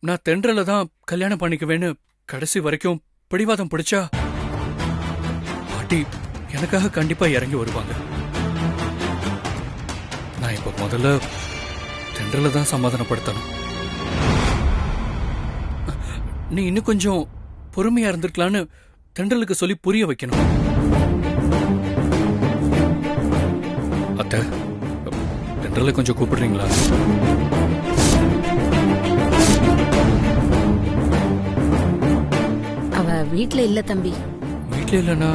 நான் தென்றல தான் கல்யாணம் பண்ணிக்குவேன்னு கடைசி வரைக்கும் பிடிவாதம் பிடிச்சா பாட்டி எனக்காக கண்டிப்பா இறங்கி வருவாங்க. நான் இப்ப முதல்ல தென்றல தான் சமாதானப்படுத்தணும். நீ இன்னும் கொஞ்சம் பொறுமையா இருந்திருக்கலான்னு தென்றலுக்கு சொல்லி புரிய வைக்கணும். அத்தை, தென்றலை கொஞ்சம் கூப்பிடுறீங்களா? அவ வீட்ல இல்ல தம்பி. வீட்ல இல்லைன்னா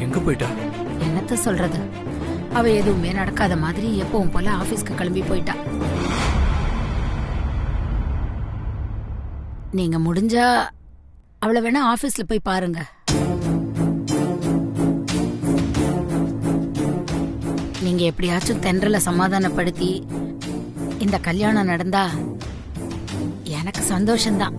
எங்க போயிட்டா? என்னத்த சொல்றது, அவ எதுவுமே நடக்காத மாதிரி எப்பவும் போல ஆபீஸ்க்கு கிளம்பி போயிட்டா. நீங்க முடிஞ்சா அவளை வேணா ஆபீஸ்ல போய் பாருங்க. நீங்க எப்படியாச்சும் தென்றல சமாதானப்படுத்தி இந்த கல்யாணம் நடந்தா எனக்கு சந்தோஷம்தான்.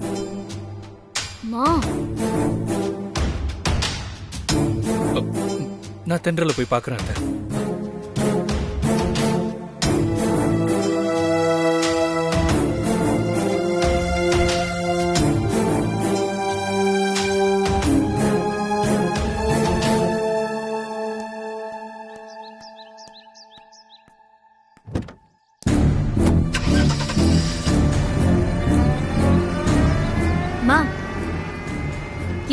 நான் தென்றல போய் பாக்குறேன் அத்தை.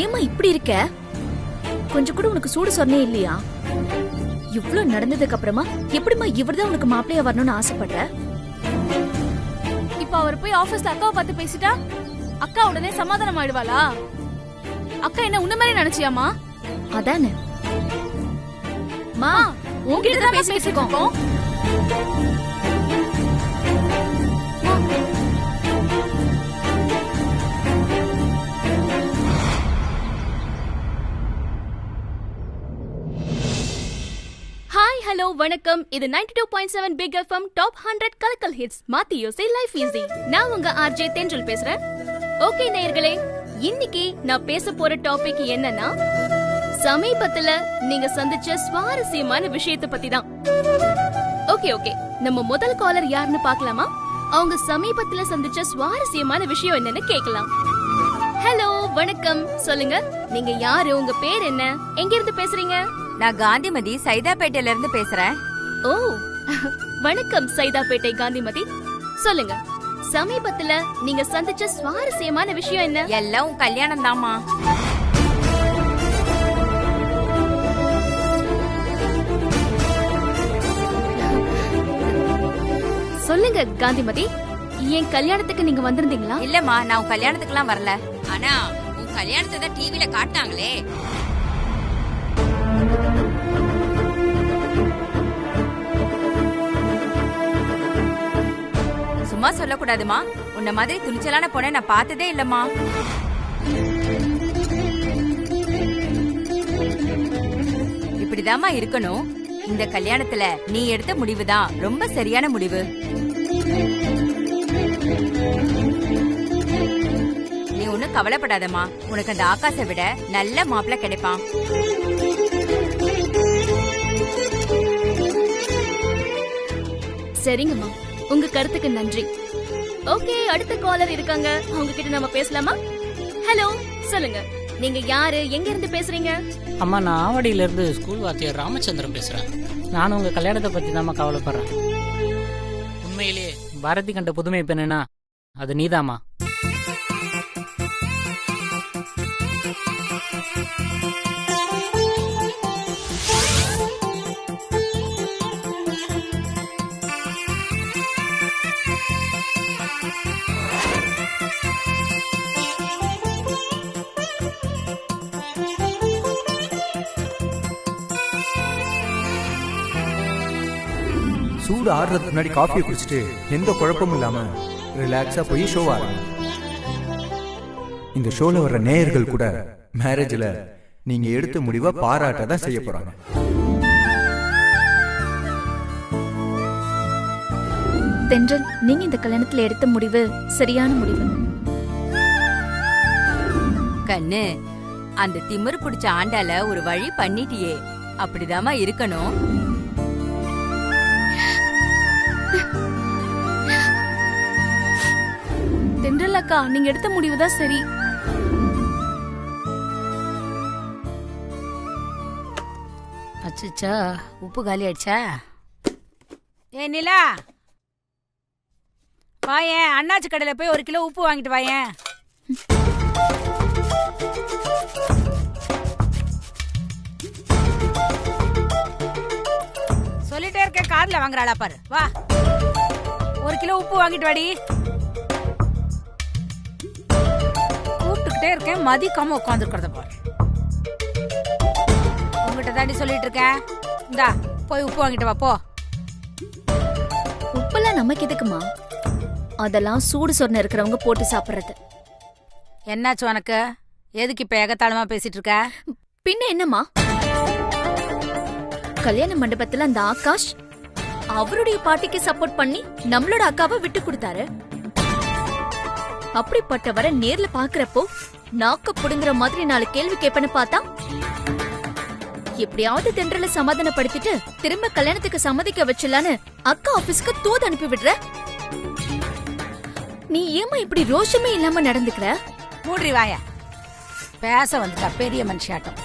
ஏமா இப்படி இருக்க? கொஞ்சம் கூட உனக்கு சூடு சொன்னே இல்லையா? இவ்ளோ நடந்ததுக்கு அப்புறமா எப்படிமா இவர்தான் உனக்கு மாப்பிள்ளையா வரணும்னு ஆசைப்படுற? இப்ப அவர் போய் ஆபீஸ்ல அக்காவை பார்த்து பேசிட்டா அக்கா உடனே சமாதானம் ஆயிடுவாளா? அக்கா என்ன உன்ன மாதிரி நினைச்சியாமா? அதானே மா, உன்கிட்ட தான் பேசிட்டு இருக்கோம். ஹலோ வணக்கம். இது 92.7 பிக் எஃப்எம் டாப் 100 கலக்கல் ஹிட்ஸ் மாத்தி யோசி லைஃப் ஈஸி. நான் உங்க ஆர்ஜே தென்றல் பேசுறேன். ஓகே நேயர்களே, இன்னைக்கு நான் பேச போற டாபிக் என்னன்னா, சமீபத்துல நீங்க சந்திச்ச சுவாரஸ்யமான விஷயத்தை பத்தி தான். ஓகே, நம்ம முதல் காலர் யாருன்னு பார்க்கலாமா? அவங்க சமீபத்துல சந்திச்ச சுவாரஸ்யமான விஷயம் என்னன்னு கேட்கலாம். ஹலோ வணக்கம், சொல்லுங்க, நீங்க யாரு? உங்க பேர் என்ன? எங்க இருந்து பேசுறீங்க? நான் காந்திமதி, சைதாப்பேட்டையில இருந்து பேசுறேன். ஓ வணக்கம் சைதாப்பேட்டை காந்திமதி. சொல்லுங்க, சமீபத்துல நீங்க சந்திச்ச சுவாரஸ்யமான விஷயம் என்ன? எல்லாம் உன் கல்யாணம் தாமா. சொல்லுங்க காந்திமதி, என் கல்யாணத்துக்கு நீங்க வந்திருந்தீங்களா? இல்லம்மா, நான் உன் கல்யாணத்துக்குலாம் வரல. ஆனா உன் கல்யாணத்தை தான் டிவில காட்டினாங்களே. சும்மா சொல்லக்கூடாதுமா, உன்ன மாதிரி துணிச்சலான பொண்ணை நான் பார்த்ததே இல்லம்மா. இப்படிதாம்மா இருக்கணும். இந்த கல்யாணத்துல நீ எடுத்த முடிவுதான் ரொம்ப சரியான முடிவு. நீ ஒன்னும் கவலைப்படாதம்மா, உனக்கு அந்த ஆகாசை விட நல்ல மாப்பிள்ளை கிடைப்பான். சரிங்கம்மா, உங்க கருத்துக்கு நன்றி. ஓகே, அடுத்த காலர் இருக்காங்க, அவங்க கிட்ட நம்ம பேசலாமா? ஹலோ, சொல்லுங்க, நீங்க யாரு? எங்க இருந்து பேசுறீங்க? அம்மா, நான் ஆவடியில இருந்து ஸ்கூல் வாத்தியார் ராமச்சந்திரன் பேசுறேன். நானும் உங்க கல்யாணத்தை பத்தி தான் கவலைப்படுறேன். உண்மையிலேயே பாரதி கண்ட புதுமை பெண்ணா அது நீதாமா. சூடு ஆடுறதுக்கு முன்னாடி காஃபியை குடிச்சிட்டு எந்த குழப்பமும் இல்லாம ரிலாக்ஸா போய் ஷோ ஆடுங்க. இந்த ஷோல வர்ற நேயர்கள் கூட மேரேஜ்ல நீங்க எடுத்த முடிவை பாராட்ட தான் செய்ய போறாங்க. தென்றல், நீங்க இந்த கல்யாணத்துல எடுத்த முடிவு சரியான முடிவு. கண்ணு, அந்த திமிரு பிடிச்ச ஆண்டால ஒரு வழி பண்ணிட்டியே, அப்படிதாம்மா இருக்கணும். தென்றல் அக்கா, நீங்க எடுத்த முடிவுதான் சரி. அச்சச்சோ, உப்பு காலி ஆயிடுச்சா? ஏ நிலா, வாயேன், அண்ணாச்சி கடையில போய் 1 கிலோ உப்பு வாங்கிட்டு வாயேன். சொல்லிட்டே இருக்க, கார்ல வாங்குறாளா பாரு. வா, 1 கிலோ உப்பு வாங்கிட்டு வாடி. கூப்பிட்டுக்கிட்டே இருக்கேன், மதிக்காம உட்காந்துருக்கிறத பாரு. உங்ககிட்ட தாண்டி சொல்லிட்டு இருக்கேன். இந்தா போய் உப்பு வாங்கிட்டு வா போ. உப்பெல்லாம் நமக்கு எதுக்குமா? அதெல்லாம் சூடு சொன்ன இருக்கிறவங்க போட்டு சாப்பிடுறது. என்னாச்சு உனக்கு? எதுக்கு இப்ப ஏகத்தாளமா பேசிட்டு இருக்க? பின்ன என்னம்மா, கல்யாண மண்டபத்துல அந்த ஆகாஷ் அவருடைய பாட்டிக்கு சப்போர்ட் பண்ணி நம்மளோட அக்காவை விட்டு கொடுத்தாரு. அப்படிப்பட்டவரை நேர்ல பாக்குறப்போ நாக்க புடுங்குற மாதிரி 4 கேள்வி கேட்பேன்னு பார்த்தா, எப்படியாவது தென்றல சமாதானப்படுத்திட்டு திரும்ப கல்யாணத்துக்கு சம்மதிக்க வச்சலான்னு அக்கா ஆபீஸ்க்கு தூது அனுப்பி விடுற. நீ ஏமா இப்படி ரோஷமே இல்லாம நடந்துக்கிற? மூடி வாய. பேச வந்துட்டா பெரிய மனுஷாட்டம்.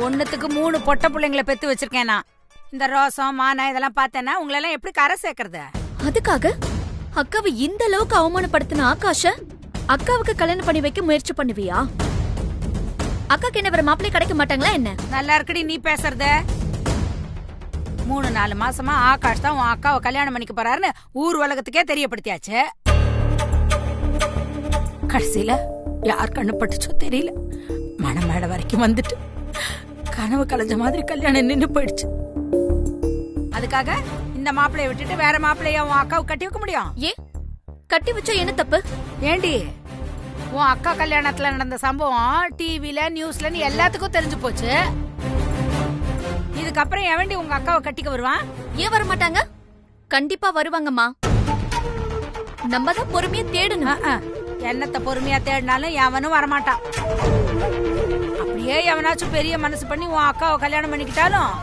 1த்துக்கு 3 பொட்ட பிள்ளைங்களை பெத்து வச்சிருக்கேன் நான். இந்த ரோசம் மானா இதெல்லாம் பார்த்தேன்னா உங்களெல்லாம் எப்படி கரை சேர்க்கறது? அதுக்காக அக்காவை இந்த அளவுக்கு அவமானப்படுத்தின ஆகாஷ அக்காவுக்கு கல்யாணம் பண்ணி வைக்க முயற்சி பண்ணுவியா? அக்காக்கு என்ன வேற மாப்பிள்ளை கிடைக்க மாட்டாங்களா என்ன? நல்லா இருக்குடி நீ பேசுறத. 3-4 மாசமா ஆகாஷ் தான் உன் அக்காவை கல்யாணம் பண்ணிக்க போறாருன்னு ஊர் உலகத்துக்கே தெரியப்படுத்தியாச்சு. கடைசியில யார் கண்ணு பட்டுச்சோ தெரியல, மணமேடை வரைக்கும் வந்துட்டு கனவு கலைஞ்ச மாதிரி கல்யாணம் நின்னு போயிடுச்சு. அதுக்காக இந்த மாப்பிள்ளைய விட்டுட்டு வேற மாப்பிள்ளைய உன் அக்காவுக்கு கட்டி வைக்க முடியும்? ஏன் கட்டி வச்சா என்ன தப்பு? ஏண்டி, உன் அக்கா கல்யாணத்துல நடந்த சம்பவம் டிவில நியூஸ்ல எல்லாத்துக்கும் தெரிஞ்சு போச்சு. இதுக்கப்புறம் எவண்டி உங்க அக்காவை கட்டிக்க வருவான்? ஏன் வர மாட்டாங்க? கண்டிப்பா வருவாங்கம்மா. நம்ம தான் பொறுமையா தேடணும். என்னத்த பொறுமையா தேடினாலும் எவனும் வரமாட்டான். அப்படியே எவனாச்சும் பெரிய மனசு பண்ணி உன் அக்காவை கல்யாணம் பண்ணிக்கிட்டாலும்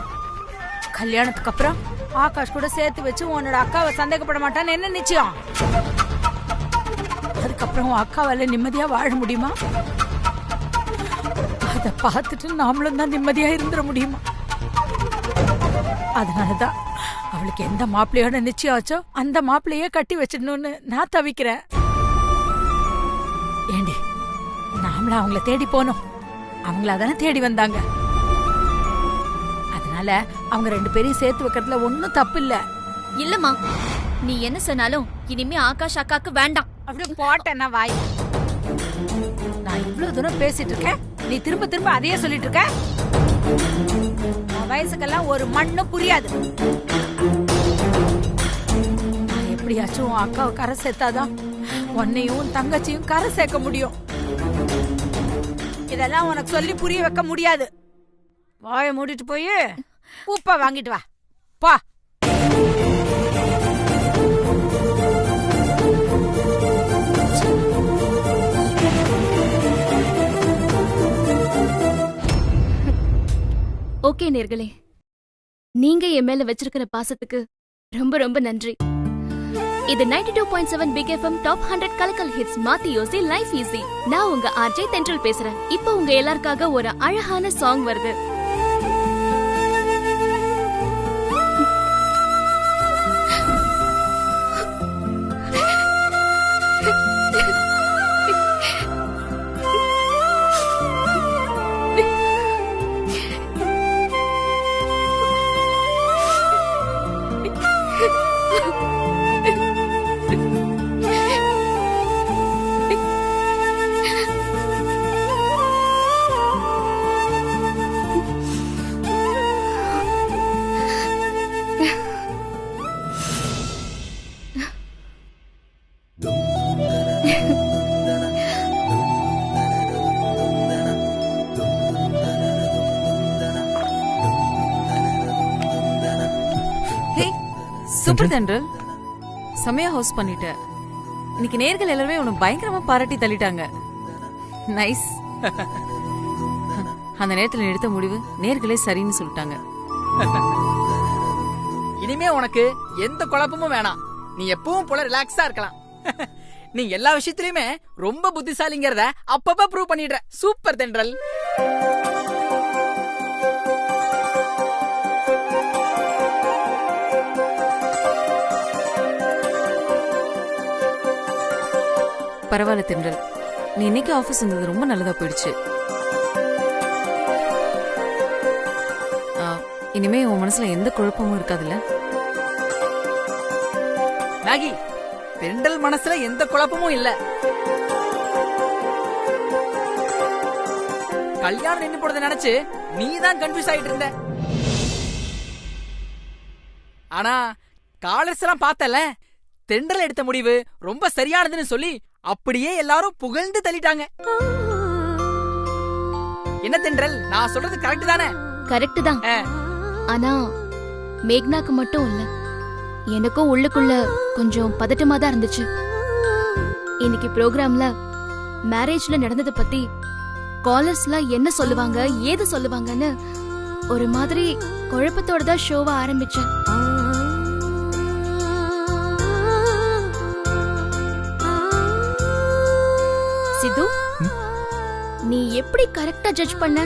கல்யாணத்துக்கு அப்புறம் ஆகாஷ் கூட சேர்த்து வச்சு உன்னோட அக்காவை சந்தேகப்பட மாட்டான்னு என்ன நிச்சயம்? அதுக்கப்புறம் உன் அக்காவால நிம்மதியா வாழ முடியுமா? அத பார்த்துட்டு நாமளும் தான் நிம்மதியா இருந்துட முடியுமா? அதனாலதான் அவளுக்கு எந்த மாப்பிள்ளையோட நிச்சயம் ஆச்சோ அந்த மாப்பிள்ளையே கட்டி வச்சிடணும்னு நான் தவிக்கிறேன். ஏண்டி, நாமள அவங்கள தேடி போனோம், அவங்களாதானே தேடி வந்தாங்க. அதனால அவங்க 2 பேரையும் சேர்த்து வைக்கிறதுல ஒன்னும் தப்பு இல்ல. இல்லம்மா, நீ என்ன சொன்னாலும் இனிமே ஆகாஷ் அக்காக்கு வேண்டாம். அப்படி போட்டேன்னா வாய். நான் இவ்வளவு தூரம் பேசிட்டு இருக்கேன், நீ திரும்ப திரும்ப அதையே சொல்லிட்டு இருக்க. வயசுக்கெல்லாம் ஒரு மண்ணு புரியாது. நான் எப்படியாச்சும் உன் அக்காவை கரை சேர்த்தாதான் உன்னையும் தங்கச்சியும் கரை சேர்க்க முடியும். இதெல்லாம் உனக்கு சொல்லி புரிய வைக்க முடியாது. வாயை மூடிட்டு போய் உப்ப வாங்கிட்டு வா பா. ஓகே நேர்களே, நீங்க என் மேல வச்சிருக்கிற பாசத்துக்கு ரொம்ப ரொம்ப நன்றி. இது 92.7 பிக் எஃப்எம் டாப் 100 கலக்கல் ஹிட்ஸ் மாத்தி யோசி லைஃப் ஈஸி. நான் உங்க ஆர்ஜே தென்றல் பேசுறேன். இப்போ உங்க எல்லாருக்காக ஒரு அழகான சாங் வருது. சூப்பர் தென்றல், செமையா ஹவுஸ் பண்ணிட்ட. இன்னைக்கு நேர்கள் எல்லாருமே உன்னை பயங்கரமா பாராட்டி தள்ளிட்டாங்க. நைஸ். அந்த நேரத்துல எடுத்த முடிவு நேர்களே சரின்னு சொல்லிட்டாங்க. இனிமே உனக்கு எந்த குழப்பமும் வேணாம். நீ எப்பவும் போல ரிலாக்ஸா இருக்கலாம். நீ எல்லா விஷயத்திலயுமே ரொம்ப புத்திசாலிங்கிறத அப்பப்ப ப்ரூவ் பண்ணிடுற. சூப்பர் தென்றல். பரவாயில்ல தென்றல், நீ இன்னைக்கு ஆபீஸ் வந்தது ரொம்ப நல்லதா போயிடுச்சு. இனிமே உன் மனசுல எந்த குழப்பமும் இருக்காதுல்ல? மேகி, தென்றல் மனசுல எந்த குழப்பமும் இல்ல. கல்யாணம் நின்னு போறத நினைச்சு நீதான் கன்ஃபியூஸ் ஆயிட்டு இருந்த. ஆனா காலர்ஸ் எல்லாம் பார்த்தல, தென்றல் எடுத்த முடிவு ரொம்ப சரியானதுன்னு சொல்லி அப்படியே எல்லாரும் புகழ்ந்து தள்ளிட்டாங்க. என்ன தென்றல், நான் சொல்றது கரெக்ட் தானே? கரெக்ட் தான். ஆனா மேக்னாக்கு மட்டும் இல்ல, எனக்கும் உள்ளுக்குள்ள கொஞ்சம் பதட்டமா தான் இருந்துச்சு. இன்னைக்கு ப்ரோக்ராம்ல மேரேஜ்ல நடந்தத பத்தி காலர்ஸ்லாம் என்ன சொல்லுவாங்க, ஏது சொல்லுவாங்கன்னு ஒரு மாதிரி குழப்பத்தோட தான் ஷோவை ஆரம்பிச்சேன். சித்து, நீ எப்படி கரெக்டா ஜட்ஜ் பண்ண?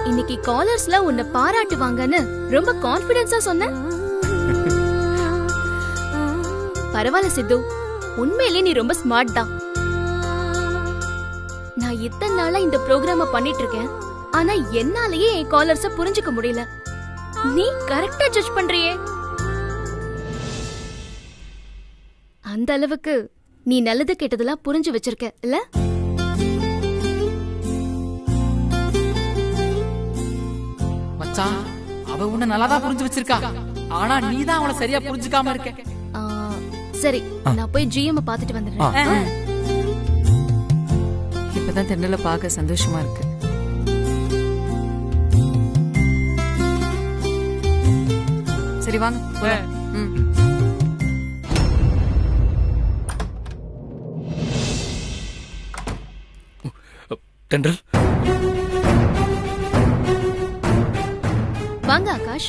இன்னைக்கு காலர்ஸ்ல உன்னை பாராட்டுவாங்கன்னு ரொம்ப கான்ஃபிடன்ஸா சொன்ன. பரவாயில்ல சித்து, உண்மையிலேயே நீ ரொம்ப ஸ்மார்ட் தான். நான் இத்தனை நாளா இந்த ப்ரோக்ராம பண்ணிட்டு இருக்கேன், ஆனா என்னாலேயே என் காலர்ஸ புரிஞ்சுக்க முடியல. நீ கரெக்டா ஜட்ஜ் பண்றியே. அந்த அளவுக்கு நீ நல்லது கெட்டதெல்லாம் புரிஞ்சு வச்சிருக்க இல்ல? மச்சான், அவ உன்னை நல்லாதான் புரிஞ்சு வச்சிருக்கா. ஆனா நீதான் அவளை சரியா புரிஞ்சுக்காம இருக்க. சரி, நான் போய் ஜிஎம் பாத்துட்டு வந்துடுறேன். இப்பதான் தென்றல பார்க்க சந்தோஷமா இருக்கு. சரி வாங்க போலாம். தென்றல், வாங்க ஆகாஷ்,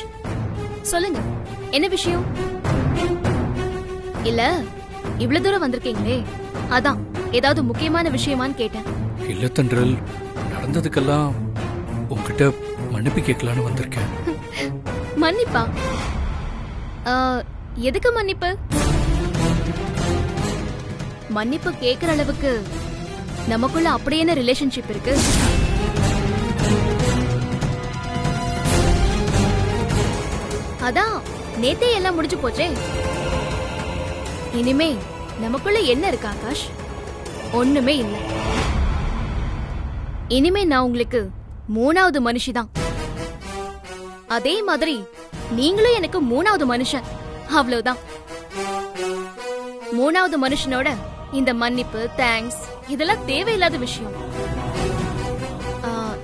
சொல்லுங்க என்ன விஷயம்? இல்ல இவ்வளவு தூரம் வந்திருக்கீங்களே, அதான் ஏதாவது முக்கியமான விஷயமான்னு கேட்டேன். இல்ல தென்றல், நடந்ததுக்கெல்லாம் உங்ககிட்ட மன்னிப்பு கேட்கலான்னு வந்திருக்கேன். மன்னிப்பா? எதுக்கு மன்னிப்பு? மன்னிப்பு கேக்குற அளவுக்கு நமக்குள்ள அப்படி என்ன ரிலேஷன்ஷிப் இருக்கு? அதான் நேத்தே எல்லாம் முடிஞ்சு போச்சே. இனிமே நமக்குள்ள என்ன இருக்கு ஆகாஷ்? ஒண்ணுமே இல்ல. இனிமே நான் உங்களுக்கு மூணாவது மனுஷிதான். அதே மாதிரி நீங்களும் எனக்கு மூணாவது மனுஷன். அவ்வளவுதான். மூணாவது மனுஷனோட இந்த மன்னிப்பு, தேங்க்ஸ் இதெல்லாம் தேவையில்லாத விஷயம்.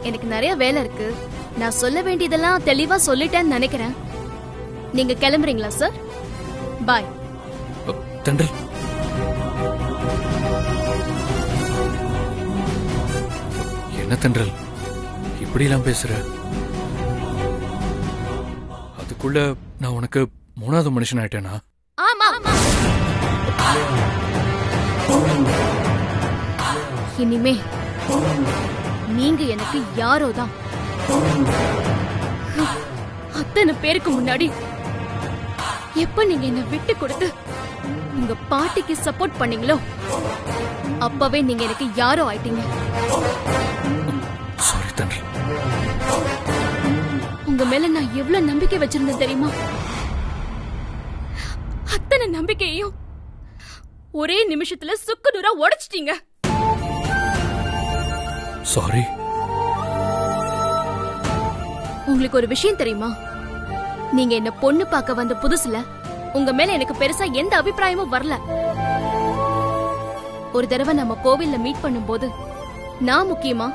எனக்கு நிறைய வேலை இருக்கு. நான் சொல்ல வேண்டியதெல்லாம் தெளிவா சொல்லிட்டேன்னு நினைக்கிறேன். நீங்க கிளம்புறீங்களா சார்? பாய். தென்றல், என்ன தென்றல் இப்படி எல்லாம் பேசுற? அதுக்குள்ள நான் உனக்கு மூணாவது மனுஷன் ஆயிட்டேனா? ஆமா. இனிமே நீங்க எனக்கு யாரோ தான். அத்தனை பேருக்கு முன்னாடி எப்ப நீங்க என்ன விட்டு கொடுத்து உங்க பாட்டிக்கு சப்போர்ட் பண்ணீங்களோ அப்பவே நீங்க எனக்கு யாரோ ஆயிட்டீங்க. சாரி தென்றல். உங்க மேல நான் எவ்வளவு நம்பிக்கை வச்சிருந்தேன் தெரியுமா? அத்தனை நம்பிக்கையும் ஒரே நிமிஷத்துல சுக்கு நூறா உடைச்சிட்டீங்க. சாரி. உங்களுக்கு ஒரு விஷயம் தெரியுமா? நீங்க என்ன பொண்ணு பார்க்க வந்த புதுசுல உங்க மேல எனக்கு பெருசா எந்த அபிப்பிராயமும் வரல. ஒரு தடவை நம்ம கோவில்ல மீட் பண்ணும்போது நான் முக்கியமா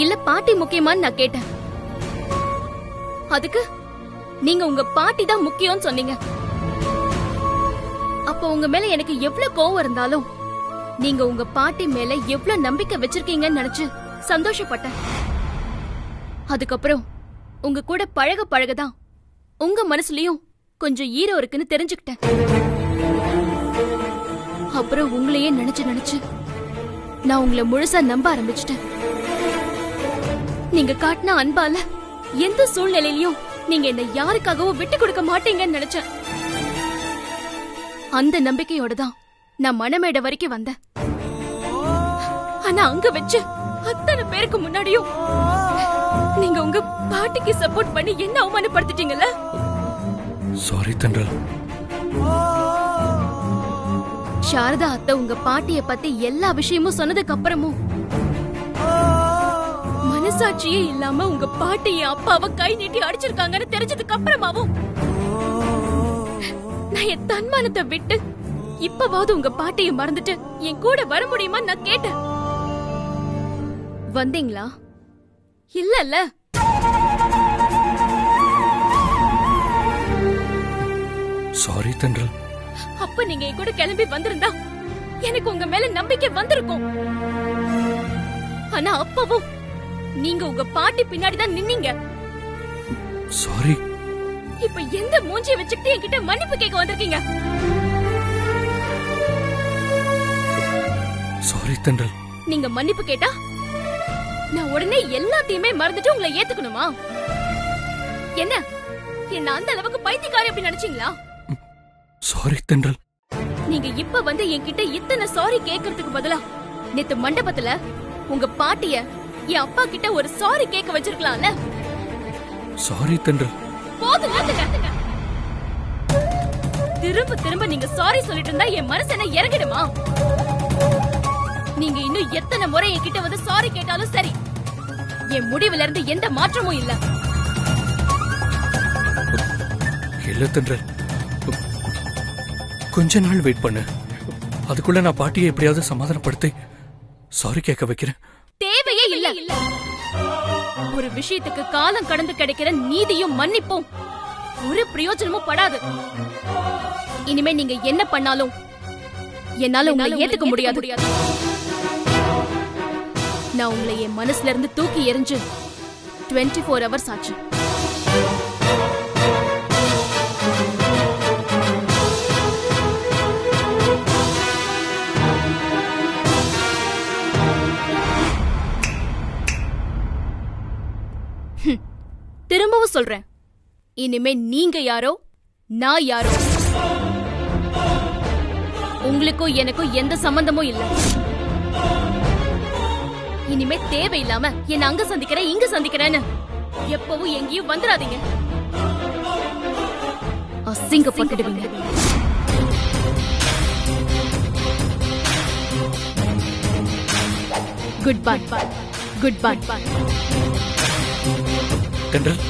இல்ல பாட்டி முக்கியமான்னு நான் கேட்டேன். அதுக்கு நீங்க உங்க பாட்டி தான் முக்கியம்னு சொன்னீங்க. அப்ப உங்க மேல எனக்கு எவ்வளவு கோவம் இருந்தாலும் நீங்க உங்க பாட்டி மேல எவ்வளவு நம்பிக்கை வச்சிருக்கீங்கன்னு நினைச்சு சந்தோஷப்பட்டேன். அதுக்கப்புறம் உங்க கூட பழக பழகதான் உங்க மனசுலயும் கொஞ்சம் ஈரம் இருக்குன்னு தெரிஞ்சுக்கிட்டேன். அப்புறம் உங்களையே நினைச்சு நான் உங்களை முழுசா நம்ப ஆரம்பிச்சிட்டேன். நீங்க காட்டின அன்பால எந்த சூழ்நிலையிலயும் நீங்க என்ன யாருக்காகவும் விட்டு கொடுக்க மாட்டீங்கன்னு நினைச்சேன். அந்த நம்பிக்கையோட தான் நான் மணமேடை வரைக்கும் வந்தேன். ஆனா அங்க வச்சு அத்தனை பேருக்கு முன்னாடியும் நீங்க உங்க பாட்டிக்கு சப்போர்ட் பண்ணி என்ன அவமானப்படுத்திட்டீங்கல்ல. சாரி தென்றல். சாரதா அத்தை உங்க பாட்டிய பத்தி எல்லா விஷயமும் சொன்னதுக்கு அப்புறமும் மனசாட்சியே இல்லாம உங்க பாட்டி என் அப்பாவை கை நீட்டி அடிச்சிருக்காங்கன்னு தெரிஞ்சதுக்கு அப்புறமாவும் நான் என் தன்மானத்தை விட்டு இப்பவாவது உங்க பாட்டியை மறந்துட்டு என் கூட வர முடியுமா நான் கேட்டேன். வந்தீங்களா? இல்லல்ல. சாரி தென்றல். அப்ப நீங்க என் கூட கிளம்பி வந்திருந்தா எனக்கு உங்க மேல நம்பிக்கை வந்திருக்கும். ஆனா அப்பவும் நீங்க உங்க பாட்டி பின்னாடிதான் நின்னீங்க. சாரி. இப்ப எந்த மூஞ்சியை வச்சுக்கிட்டு என்கிட்ட மன்னிப்பு கேட்க வந்திருக்கீங்க? சாரி தென்றல். நீங்க மன்னிப்பு கேட்டா நான் உடனே எல்லாத்தையுமே மறந்துட்டு உங்களை ஏத்துக்கணுமா? என்ன என்ன அந்த அளவுக்கு பைத்தியக்காரி அப்படி நினைச்சீங்களா? சாரி தென்றல். நீங்க இப்ப வந்து என்கிட்ட இத்தனை சாரி கேக்குறதுக்கு பதிலா நேத்து மண்டபத்துல உங்க பாட்டிய என் அப்பா கிட்ட ஒரு சாரி கேட்க வச்சிருக்கலாம்ல. சாரி தென்றல். போதும் நிறுத்துங்க. திரும்ப திரும்ப நீங்க சாரி சொல்லிட்டு இருந்தா என் மனசு என்ன இறங்கிடுமா? நீங்க இன்னும் எத்தனை முறை என்கிட்ட வந்து சாரி கேட்டாலும் சரி, என் முடிவுல இருந்து எந்த மாற்றமும் இல்ல. இல்ல தென்றல், கொஞ்ச நாள் வெயிட் பண்ணு. அதுக்குள்ள நான் பாட்டியை எப்படியாவது சமாதானப்படுத்தி சாரி கேட்க வைக்கிறேன். தேவையே இல்ல. ஒரு விஷயத்துக்கு காலம் கடந்து கிடைக்கிற நீதியும் மன்னிப்பும் ஒரு பிரயோஜனமும் படாது. இனிமே நீங்க என்ன பண்ணாலும் என்னால உங்களை ஏத்துக்க முடியாது. நான் உங்களை என் மனசுல இருந்து தூக்கி எறிஞ்சு 24 hours ஆச்சு. திரும்பவும் சொல்றேன், இனிமே நீங்க யாரோ நான் யாரோ உங்களுக்கும் எனக்கும் எந்த சம்பந்தமும் இல்ல. இனிமே தேவையில்லாம என்ன அங்க சந்திக்கிறேன் இங்க சந்திக்கிறேன்னு எப்பவும் எங்கேயும் வந்துடாதீங்க. அசிங்கப்பட்டுடுவீங்க. Goodbye. தென்றல்.